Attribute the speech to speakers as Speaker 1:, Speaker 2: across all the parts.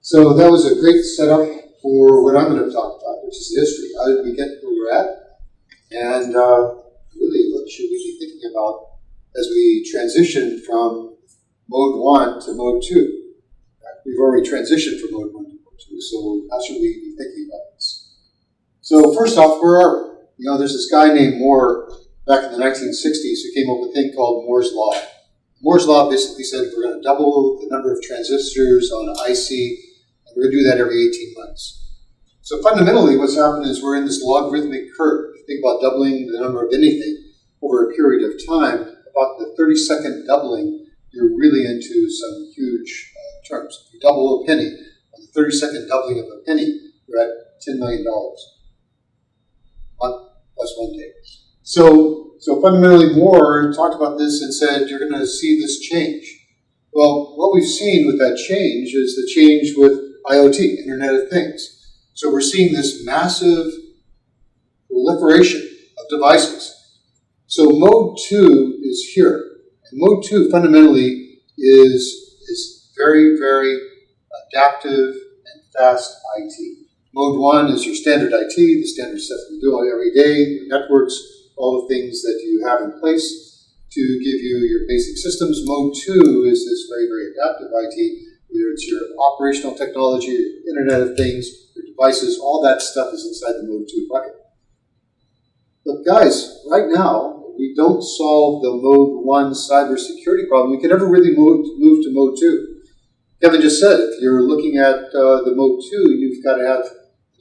Speaker 1: So that was a great setup for what I'm going to talk about, which is the history. How did we get where we're at? And really, what should we be thinking about as we transition from Mode 1 to Mode 2? We've already transitioned from Mode 1 to Mode 2, so how should we be thinking about this? So first off, where are we? You know, there's this guy named Moore back in the 1960s who came up with a thing called Moore's Law. Moore's Law basically said we're going to double the number of transistors on an IC, and we're going to do that every 18 months. So fundamentally, what's happened is we're in this logarithmic curve. If you think about doubling the number of anything over a period of time, about the 30-second doubling, you're really into some huge terms. If you double a penny, on the 30-second doubling of a penny, you're at $10 million. Plus 1 day. So fundamentally, Moore talked about this and said, you're going to see this change. Well, what we've seen with that change is the change with IoT, Internet of Things. So we're seeing this massive proliferation of devices. So Mode 2 is here. And Mode 2 fundamentally is very, very adaptive and fast IT. Mode 1 is your standard IT, the standard stuff you do every day, your networks, all the things that you have in place to give you your basic systems. Mode 2 is this very, very adaptive IT, whether it's your operational technology, your Internet of Things, your devices, all that stuff is inside the Mode 2 bucket. But guys, right now, we don't solve the Mode 1 cybersecurity problem. We can never really move to Mode 2. Kevin just said, if you're looking at the Mode 2, you've got to have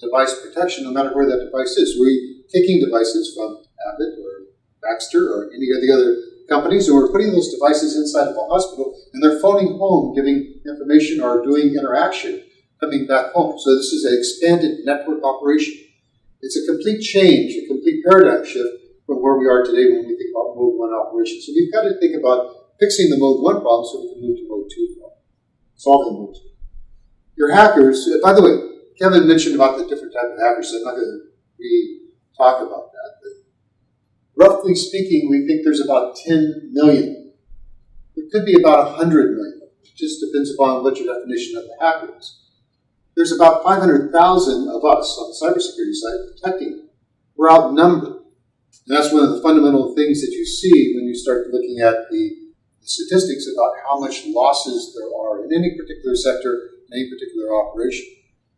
Speaker 1: device protection no matter where that device is. We're taking devices from Abbott or Baxter or any of the other companies, and we're putting those devices inside of a hospital, and they're phoning home, giving information or doing interaction, coming back home. So this is an expanded network operation. It's a complete change, a complete paradigm shift from where we are today when we think about Mode 1 operations. So we've got to think about fixing the Mode 1 problem so we can move to Mode 2 problem, solving Mode 2. Your hackers, by the way, Kevin mentioned about the different type of hackers, so I'm not going to re-talk about that. But roughly speaking, we think there's about 10 million. It could be about 100 million. It just depends upon what your definition of the hacker is. There's about 500,000 of us on the cybersecurity side protecting. We're outnumbered. And that's one of the fundamental things that you see when you start looking at the statistics about how much losses there are in any particular sector, in any particular operation.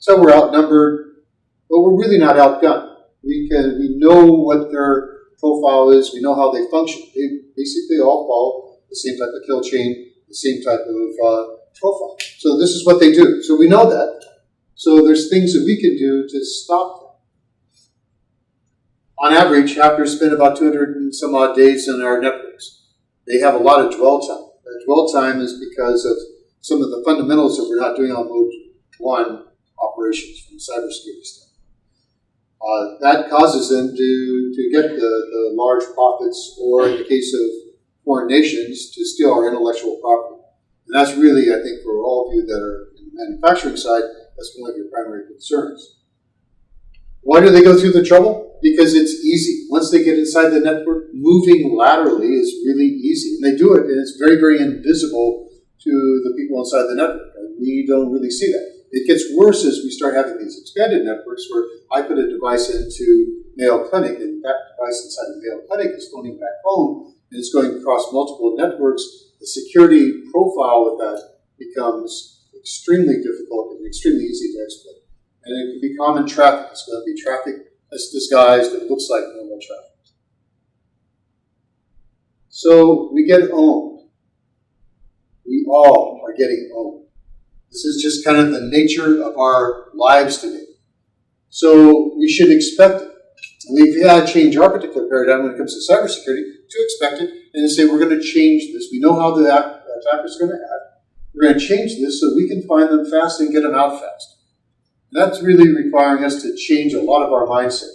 Speaker 1: So we're outnumbered, but we're really not outgunned. We know what their profile is. We know how they function. They basically all follow the same type of kill chain, the same type of profile. So this is what they do. So we know that. So there's things that we can do to stop them. On average, hackers spend about 200 and some odd days on our networks. They have a lot of dwell time. That dwell time is because of some of the fundamentals that we're not doing on Mode 1 operations from a cybersecurity standpoint. That causes them to get the large profits, or in the case of foreign nations, to steal our intellectual property. And that's really, I think, for all of you that are in the manufacturing side, that's one of your primary concerns. Why do they go through the trouble? Because it's easy. Once they get inside the network, moving laterally is really easy. And they do it, and it's very, very invisible to the people inside the network. And we don't really see that. It gets worse as we start having these expanded networks where I put a device into Mayo Clinic, and that device inside the Mayo Clinic is phoning back home, and it's going across multiple networks. The security profile with that becomes extremely difficult and extremely easy to exploit. And it can be common traffic. It's going to be traffic that's disguised and looks like normal traffic. So we get owned. We all are getting owned. This is just kind of the nature of our lives today. So we should expect it. We've had to change our particular paradigm when it comes to cybersecurity to expect it and to say we're going to change this. We know how the attacker is going to act. We're going to change this so we can find them fast and get them out fast. And that's really requiring us to change a lot of our mindset.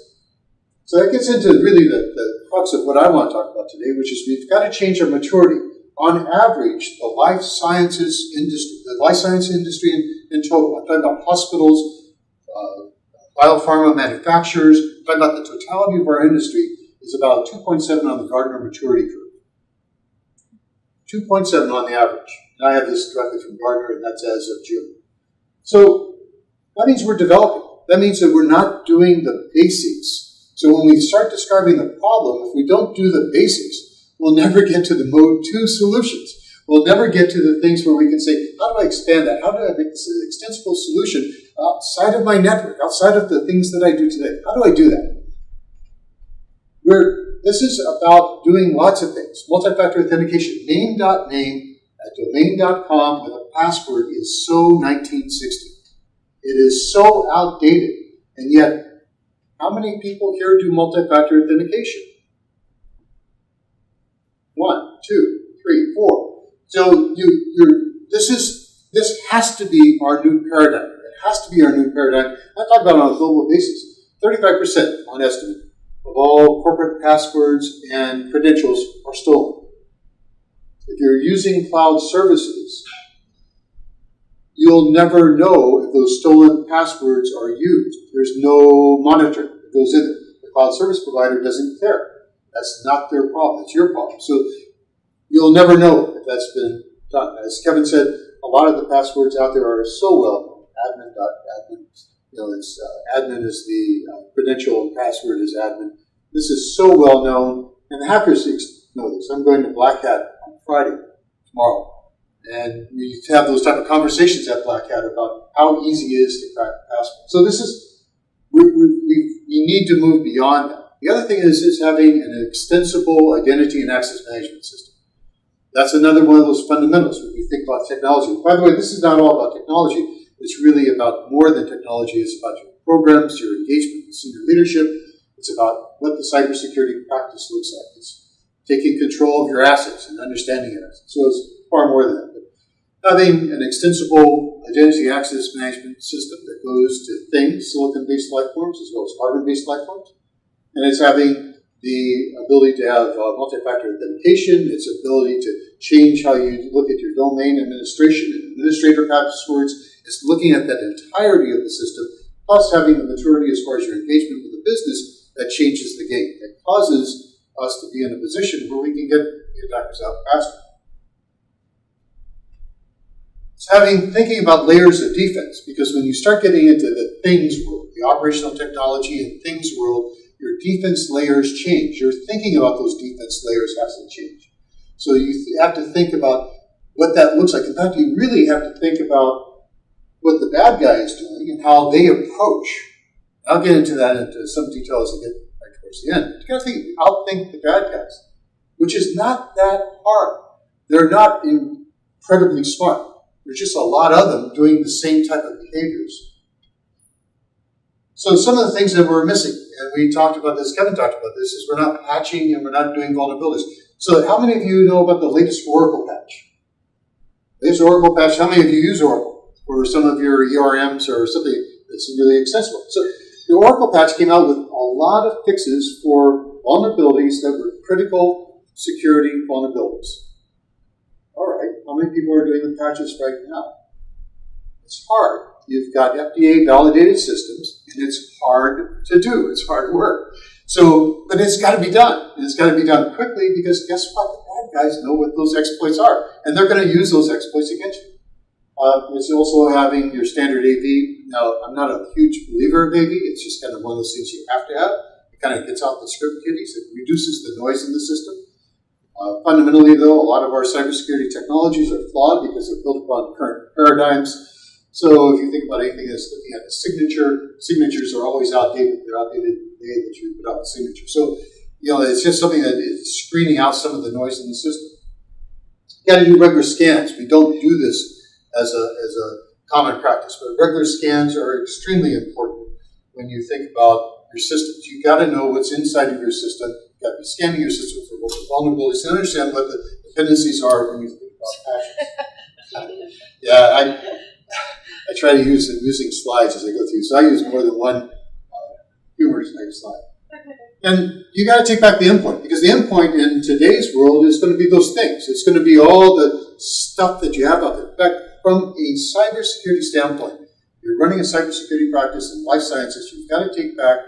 Speaker 1: So that gets into really the crux of what I want to talk about today, which is we've got to change our maturity. On average, the life science industry in total, I'm talking about hospitals, biopharma manufacturers, I'm talking about the totality of our industry, is about 2.7 on the Gartner maturity curve. 2.7 on the average. And I have this directly from Gartner, and that's as of June. So that means we're developing. That means that we're not doing the basics. So when we start describing the problem, if we don't do the basics, we'll never get to the mode 2 solutions. We'll never get to the things where we can say, how do I expand that? How do I make this an extensible solution outside of my network, outside of the things that I do today? How do I do that? This is about doing lots of things. Multi-factor authentication. Name.name at domain.com with a password is so 1960. It is so outdated. And yet, how many people here do multi-factor authentication? 1, 2, 3, 4. So this has to be our new paradigm. It has to be our new paradigm. I talk about it on a global basis. 35% on estimate of all corporate passwords and credentials are stolen. If you're using cloud services, you'll never know if those stolen passwords are used. There's no monitoring that goes in it. The cloud service provider doesn't care. That's not their problem. It's your problem. So you'll never know if that's been done. As Kevin said, a lot of the passwords out there are so well known. Admin. It's admin is the credential and password is admin. This is so well known, and the hackers know this. I'm going to Black Hat on Friday, tomorrow, and we have those type of conversations at Black Hat about how easy it is to crack a password. So this is we need to move beyond that. The other thing is having an extensible identity and access management system. That's another one of those fundamentals when we think about technology. By the way, this is not all about technology. It's really about more than technology. It's about your programs, your engagement with senior leadership. It's about what the cybersecurity practice looks like. It's taking control of your assets and understanding your assets. So it's far more than that. But having an extensible identity access management system that goes to things, silicon-based life forms, as well as carbon-based life forms. And it's having the ability to have multi-factor authentication, its ability to change how you look at your domain administration and administrator passwords. It's looking at that entirety of the system, plus having the maturity as far as your engagement with the business that changes the game, that causes us to be in a position where we can get the attackers out faster. It's thinking about layers of defense, because when you start getting into the things world, the operational technology and things world, your defense layers change. Your thinking about those defense layers has to change. So you have to think about what that looks like. In fact, you really have to think about what the bad guy is doing and how they approach. I'll get into that into some detail as I get right towards the end. You got to outthink the bad guys, which is not that hard. They're not incredibly smart. There's just a lot of them doing the same type of behaviors. So some of the things that we're missing, and we talked about this, Kevin talked about this, is we're not patching and we're not doing vulnerabilities. So how many of you know about the latest Oracle patch? Latest Oracle patch, how many of you use Oracle for some of your ERMs or something that's really extensible? So the Oracle patch came out with a lot of fixes for vulnerabilities that were critical security vulnerabilities. All right, how many people are doing the patches right now? It's hard. You've got FDA-validated systems, and it's hard to do. It's hard work. So, but it's got to be done. And it's got to be done quickly, because guess what? The bad guys know what those exploits are, and they're going to use those exploits against you. It's also having your standard AV. Now, I'm not a huge believer of AV. It's just kind of one of those things you have to have. It kind of gets out the script kiddies. It reduces the noise in the system. Fundamentally, though, a lot of our cybersecurity technologies are flawed because they're built upon current paradigms. So if you think about anything that's looking at a signature, signatures are always outdated. They're outdated the day that you put out the signature. So, it's just something that is screening out some of the noise in the system. You got to do regular scans. We don't do this as a common practice, but regular scans are extremely important when you think about your systems. You got to know what's inside of your system. You got to be scanning your system for vulnerabilities and understand what the dependencies are when you think about patches. Yeah, I try to use using slides as I go through, so I use more than one humorous type slide. And you got to take back the endpoint, because the endpoint in today's world is going to be those things. It's going to be all the stuff that you have out there. In fact, from a cybersecurity standpoint, you're running a cybersecurity practice in life sciences, you've got to take back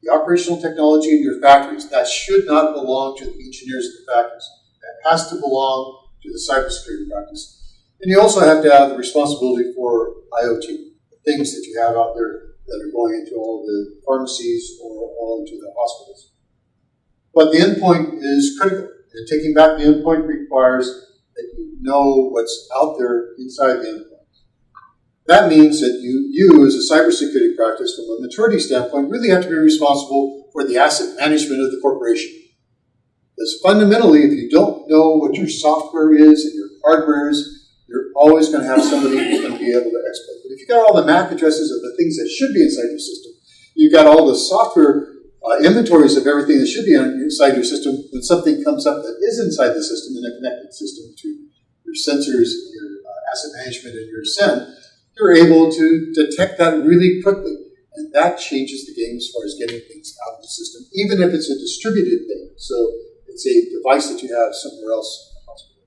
Speaker 1: the operational technology in your factories. That should not belong to the engineers in the factories. That has to belong to the cybersecurity practice. And you also have to have the responsibility for IoT, things that you have out there that are going into all the pharmacies or all into the hospitals. But the endpoint is critical, and taking back the endpoint requires that you know what's out there inside the endpoint. That means that you as a cybersecurity practice, from a maturity standpoint, really have to be responsible for the asset management of the corporation. Because fundamentally, if you don't know what your software is and your hardware is, you're always going to have somebody who's going to be able to exploit. But if you've got all the MAC addresses of the things that should be inside your system, you've got all the software inventories of everything that should be inside your system, when something comes up that is inside the system, in a connected system to your sensors, your asset management, and your SIEM, you're able to detect that really quickly. And that changes the game as far as getting things out of the system, even if it's a distributed thing. So it's a device that you have somewhere else in the hospital.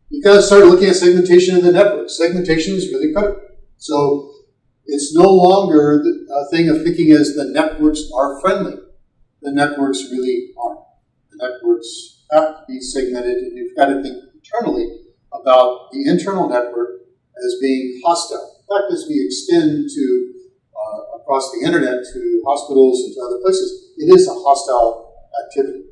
Speaker 1: You've got to start looking at segmentation in the network. Segmentation is really critical. So it's no longer a thing of thinking as the networks are friendly. The networks really aren't. The networks have to be segmented, and you've got to think internally about the internal network as being hostile. In fact, as we extend to across the internet to hospitals and to other places, it is a hostile activity.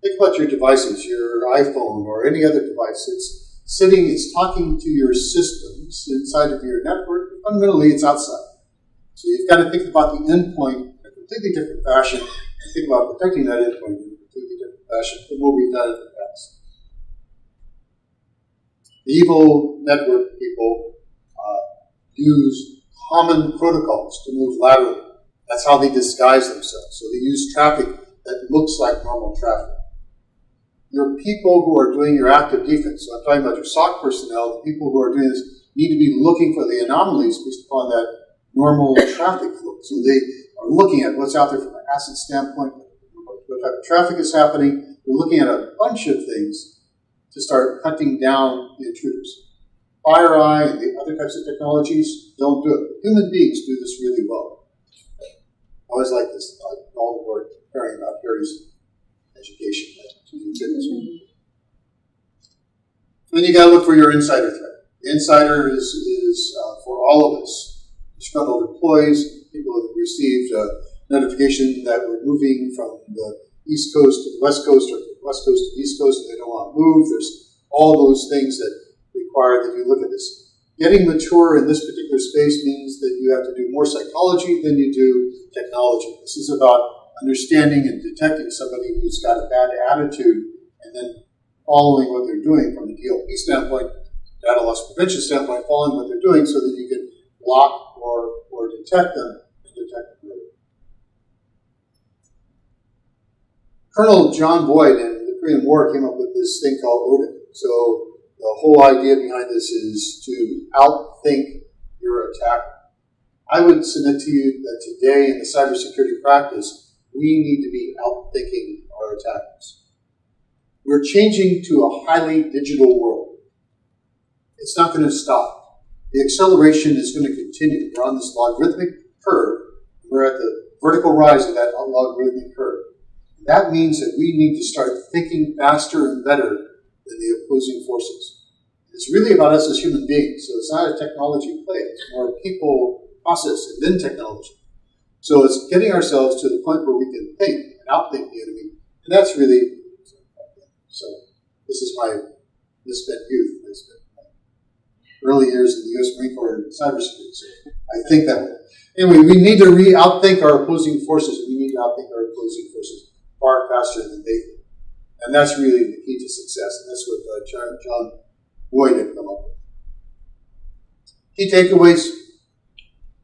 Speaker 1: Think about your devices, your iPhone or any other device. It's talking to your systems inside of your network. Fundamentally, it's outside. So you've got to think about the endpoint in a completely different fashion, and think about protecting that endpoint in a completely different fashion from what we've done in the past. The evil network people use common protocols to move laterally. That's how they disguise themselves. So they use traffic that looks like normal traffic. Your people who are doing your active defense, so I'm talking about your SOC personnel, the people who are doing this need to be looking for the anomalies based upon that normal traffic flow. So they are looking at what's out there from an asset standpoint, what type of traffic is happening. They're looking at a bunch of things to start hunting down the intruders. FireEye and the other types of technologies don't do it. Human beings do this really well. I always like this, all the work preparing about Harry's education. Then you got to look for your insider threat. The insider is for all of us. Disgruntled employees, people who have received a notification that we're moving from the East Coast to the West Coast, or from the West Coast to the East Coast, and they don't want to move. There's all those things that require that you look at this. Getting mature in this particular space means that you have to do more psychology than you do technology. This is about understanding and detecting somebody who's got a bad attitude and then following what they're doing from a DLP standpoint, data loss prevention standpoint, following what they're doing so that you can block or detect them and detect them early. Colonel John Boyd in the Korean War came up with this thing called ODIN. So the whole idea behind this is to outthink your attacker. I would submit to you that today in the cybersecurity practice, we need to be outthinking our attackers. We're changing to a highly digital world. It's not going to stop. The acceleration is going to continue. We're on this logarithmic curve. We're at the vertical rise of that logarithmic curve. That means that we need to start thinking faster and better than the opposing forces. It's really about us as human beings. So it's not a technology play. It's more people, process, and then technology. So it's getting ourselves to the point where we can think and outthink the enemy. And that's really, so this is my misspent youth. I spent my early years in the U.S. Marine Corps in cybersecurity. So I think that way. Anyway, we need to outthink our opposing forces. We need to outthink our opposing forces far faster than they think. And that's really the key to success. And that's what John Boyd had come up with. Key takeaways.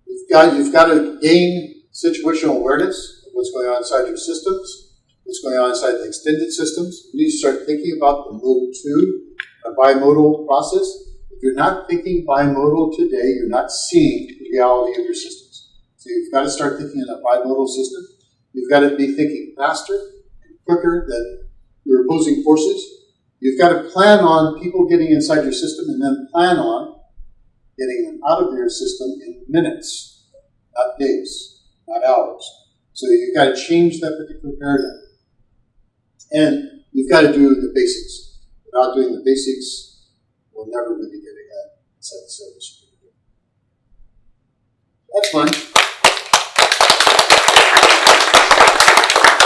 Speaker 1: You've got to gain situational awareness of what's going on inside your systems, what's going on inside the extended systems. You need to start thinking about the mode 2, a bimodal process. If you're not thinking bimodal today, you're not seeing the reality of your systems. So you've got to start thinking in a bimodal system. You've got to be thinking faster and quicker than your opposing forces. You've got to plan on people getting inside your system and then plan on getting them out of your system in minutes, not days, not hours. So you've got to change that particular paradigm. And you've got to do the basics. Without doing the basics, we'll never really get it.